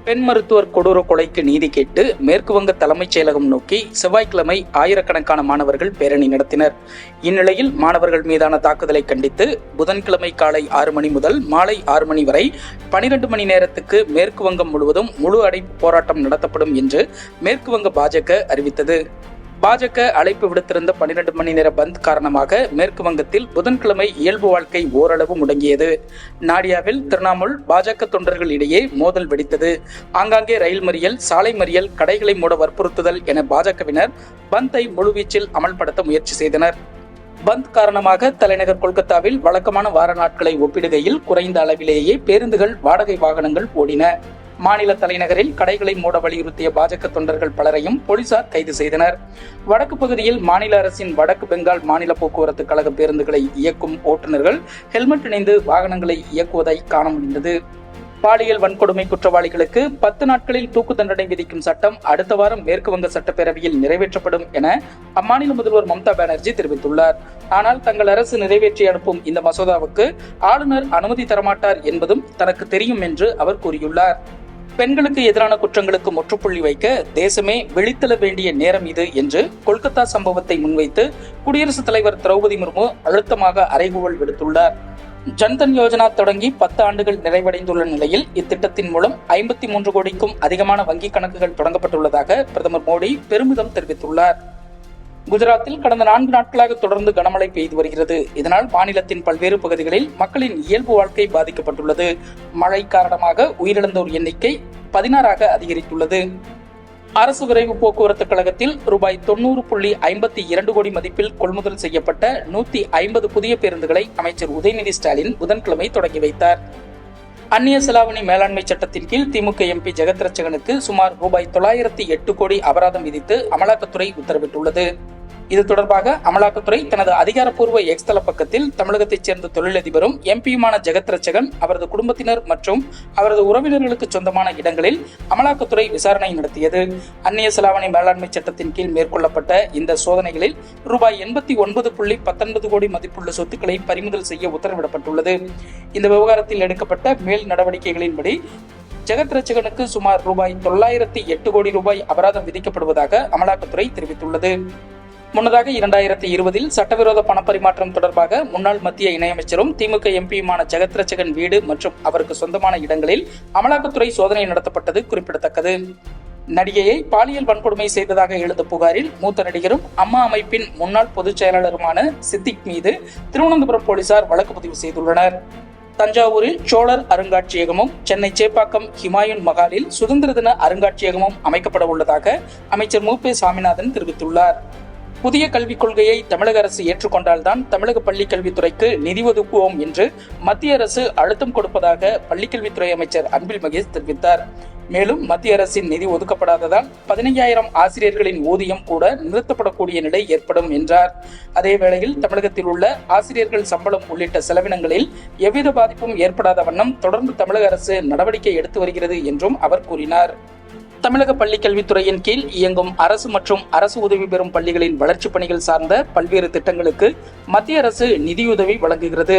பெண் மருத்துவர் கொடூர கொலைக்கு நீதி கேட்டு மேற்கு வங்க தலைமைச் செயலகம் நோக்கி செவ்வாய்க்கிழமை ஆயிரக்கணக்கான மாணவர்கள் பேரணி நடத்தினர். இந்நிலையில் மாணவர்கள் மீதான தாக்குதலை கண்டித்து புதன்கிழமை காலை 6 மணி முதல் மாலை 6 மணி வரை 12 மணி நேரத்துக்கு மேற்கு வங்கம் முழுவதும் முழு அடைப்பு போராட்டம் நடத்தப்படும் என்று மேற்கு வங்க பாஜக அறிவித்தது. பாஜக அழைப்பு விடுத்திருந்த 12 மணி நேர பந்த் காரணமாக மேற்கு வங்கத்தில் புதன்கிழமை இயல்பு வாழ்க்கை ஓரளவு முடங்கியது. நாடியாவில் திரிணாமுல் பாஜக தொண்டர்கள் இடையே மோதல் வெடித்தது. ஆங்காங்கே ரயில் மறியல், சாலை மறியல், கடைகளை மூட வற்புறுத்துதல் என பாஜகவினர் பந்தை முழுவீச்சில் அமல்படுத்த முயற்சி செய்தனர். பந்த் காரணமாக தலைநகர் கொல்கத்தாவில் வழக்கமான வார நாட்களை ஒப்பிடுகையில் குறைந்த அளவிலேயே பேருந்துகள், வாடகை வாகனங்கள் ஓடின. மாநில தலைநகரில் கடைகளை மூட வலியுறுத்திய பாஜக தொண்டர்கள் பலரையும் போலீசார் கைது செய்தனர். வடக்கு பகுதியில் மாநில அரசின் வடக்கு பெங்கால் மாநில போக்குவரத்து கழக பேருந்துகளை இயக்கும் ஓட்டுநர்கள் ஹெல்மெட் அணிந்து வாகனங்களை இயக்குவதை காண முடிந்தது. பாலியல் வன்கொடுமை குற்றவாளிகளுக்கு 10 நாட்களில் தூக்கு தண்டனை விதிக்கும் சட்டம் அடுத்த வாரம் மேற்கு வங்க சட்டப்பேரவையில் நிறைவேற்றப்படும் என அம்மாநில முதல்வர் மம்தா பானர்ஜி தெரிவித்துள்ளார். ஆனால் தங்கள் அரசு நிறைவேற்றி அனுப்பும் இந்த மசோதாவுக்கு ஆளுநர் அனுமதி தரமாட்டார் என்பதும் தனக்கு தெரியும் என்று அவர் கூறியுள்ளார். பெண்களுக்கு எதிரான குற்றங்களுக்கு முற்றுப்புள்ளி வைக்க தேசமே விழித்தெழ வேண்டிய நேரம் இது என்று கொல்கத்தா சம்பவத்தை முன்வைத்து குடியரசுத் தலைவர் திரௌபதி முர்மு அழுத்தமாக அறைகூவல் விடுத்துள்ளார். ஜன்தன் யோஜனா தொடங்கி 10 ஆண்டுகள் நிறைவடைந்துள்ள நிலையில் இத்திட்டத்தின் மூலம் 53 கோடிக்கும் அதிகமான வங்கிக் கணக்குகள் தொடங்கப்பட்டுள்ளதாக பிரதமர் மோடி பெருமிதம் தெரிவித்துள்ளார். குஜராத்தில் கடந்த 4 நாட்களாக தொடர்ந்து கனமழை பெய்து வருகிறது. இதனால் மாநிலத்தின் பல்வேறு பகுதிகளில் மக்களின் இயல்பு வாழ்க்கை பாதிக்கப்பட்டுள்ளது. மழை காரணமாக உயிரிழந்தோர் எண்ணிக்கை 16ஆக அதிகரித்துள்ளது. அரசு விரைவு போக்குவரத்து கழகத்தில் ரூபாய் 90.52 கோடி மதிப்பில் கொள்முதல் செய்யப்பட்ட 150 புதிய பேருந்துகளை அமைச்சர் உதயநிதி ஸ்டாலின் புதன்கிழமை தொடங்கி வைத்தார். அந்நிய செலாவணி மேலாண்மை சட்டத்தின் கீழ் திமுக எம்பி ஜெகத் ரட்சகனுக்கு சுமார் ரூபாய் 908 கோடி அபராதம் விதித்து அமலாக்கத்துறை உத்தரவிட்டுள்ளது. இது தொடர்பாக அமலாக்கத்துறை தனது அதிகாரப்பூர்வ எக்ஸ் தள பக்கத்தில் தமிழகத்தைச் சேர்ந்த தொழிலதிபரும் எம்பியுமான ஜெகத் ரட்சகன், அவரது குடும்பத்தினர் மற்றும் அவரது உறவினர்களுக்கு சொந்தமான இடங்களில் அமலாக்கத்துறை விசாரணை நடத்தியது. அந்நிய செலாவணி மேலாண்மை சட்டத்தின் கீழ் மேற்கொள்ளப்பட்ட இந்த சோதனைகளில் ரூபாய் 89.19 கோடி மதிப்புள்ள சொத்துக்களை பறிமுதல் செய்ய உத்தரவிடப்பட்டுள்ளது. இந்த விவகாரத்தில் எடுக்கப்பட்ட மேல் நடவடிக்கைகளின்படி ஜெகத் ரட்சகனுக்கு சுமார் ரூபாய் 908 கோடி ரூபாய் அபராதம் விதிக்கப்படுவதாக அமலாக்கத்துறை தெரிவித்துள்ளது. முன்னதாக 2020இல் சட்டவிரோத பணப்பரிமாற்றம் தொடர்பாக முன்னாள் மத்திய இணையமைச்சரும் திமுக எம்பியுமான ஜெகத் ரட்சகன் வீடு மற்றும் அவருக்கு சொந்தமான இடங்களில் அமலாக்கத்துறை சோதனை நடத்தப்பட்டது குறிப்பிடத்தக்கது. நடிகையை பாலியல் வன்கொடுமை செய்ததாக எழுந்த புகாரில் மூத்த நடிகரும் அம்மா அமைப்பின் முன்னாள் பொதுச் செயலாளருமான சித்திக் மீது திருவனந்தபுரம் போலீசார் வழக்கு பதிவு செய்துள்ளனர். தஞ்சாவூரில் சோழர் அருங்காட்சியகமும், சென்னை சேப்பாக்கம் ஹிமாயூன் மகாலில் சுதந்திர தின அருங்காட்சியகமும் அமைக்கப்பட உள்ளதாக அமைச்சர் மு. சாமிநாதன் தெரிவித்துள்ளார். புதிய கல்விக் கொள்கையை தமிழக அரசு ஏற்றுக்கொண்டால்தான் தமிழக பள்ளிக் கல்வித்துறைக்கு நிதி ஒதுக்குவோம் என்று மத்திய அரசு அழுத்தம் கொடுப்பதாக பள்ளிக்கல்வித்துறை அமைச்சர் அன்பில் மகேஷ் தெரிவித்தார். மேலும் மத்திய அரசின் நிதி ஒதுக்கப்படாததால் 15,000 ஆசிரியர்களின் ஊதியம் கூட நிறுத்தப்படக்கூடிய நிலை ஏற்படும் என்றார். அதேவேளையில் தமிழகத்தில் உள்ள ஆசிரியர்கள் சம்பளம் உள்ளிட்ட செலவினங்களில் எவ்வித பாதிப்பும் ஏற்படாத வண்ணம் தொடர்ந்து தமிழக அரசு நடவடிக்கை எடுத்து வருகிறது என்றும் அவர் கூறினார். தமிழக பள்ளிக் கல்வித்துறையின் கீழ் இயங்கும் அரசு மற்றும் அரசு உதவி பெறும் பள்ளிகளின் வளர்ச்சிப் பணிகள் சார்ந்த பல்வேறு திட்டங்களுக்கு மத்திய அரசு நிதியுதவி வழங்குகிறது.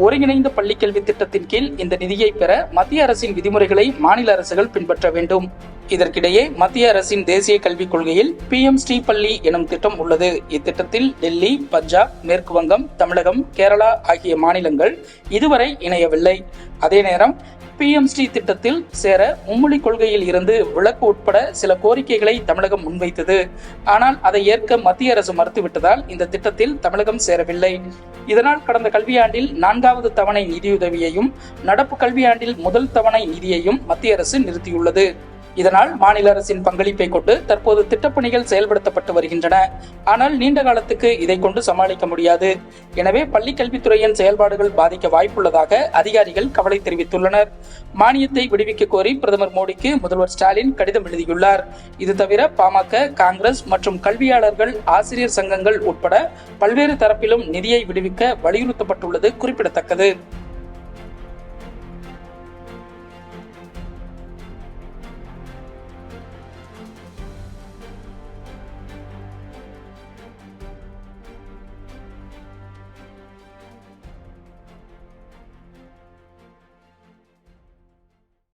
ஒருங்கிணைந்த பள்ளிக் கல்வி திட்டத்தின் கீழ் இந்த நிதியை பெற மத்திய அரசின் விதிமுறைகளை மாநில அரசுகள் பின்பற்ற வேண்டும். இதற்கிடையே மத்திய அரசின் தேசிய கல்விக் கொள்கையில் PM ஸ்ரீ பள்ளி எனும் திட்டம் உள்ளது. இத்திட்டத்தில் டெல்லி, பஞ்சாப், மேற்கு வங்கம், தமிழகம், கேரளா ஆகிய மாநிலங்கள் இதுவரை இணையவில்லை. அதே நேரம் PM ஸ்ரீ திட்டத்தில் சேர மும்மொழி கொள்கையில் இருந்து விலக்கு உட்பட சில கோரிக்கைகளை தமிழகம் முன்வைத்தது. ஆனால் அதை ஏற்க மத்திய அரசு மறுத்துவிட்டதால் இந்த திட்டத்தில் தமிழகம் சேரவில்லை. இதனால் கடந்த கல்வியாண்டில் 4வது தவணை நிதியுதவியையும் நடப்பு கல்வியாண்டில் முதல் தவணை நிதியையும் மத்திய அரசு நிறுத்தியுள்ளது. இதனால் மாநில அரசின் பங்களிப்பை கொண்டு தற்போது திட்டப்பணிகள் செயல்படுத்தப்பட்டு வருகின்றன. ஆனால் நீண்ட காலத்துக்கு இதை கொண்டு சமாளிக்க முடியாது. எனவே பள்ளிக் கல்வித்துறையின் செயல்பாடுகள் பாதிக்க வாய்ப்புள்ளதாக அதிகாரிகள் கவலை தெரிவித்துள்ளனர். மானியத்தை விடுவிக்க கோரி பிரதமர் மோடிக்கு முதல்வர் ஸ்டாலின் கடிதம் எழுதியுள்ளார். இது தவிர பாமக, காங்கிரஸ் மற்றும் கல்வியாளர்கள், ஆசிரியர் சங்கங்கள் உட்பட பல்வேறு தரப்பிலும் நிதியை விடுவிக்க வலியுறுத்தப்பட்டுள்ளது குறிப்பிடத்தக்கது.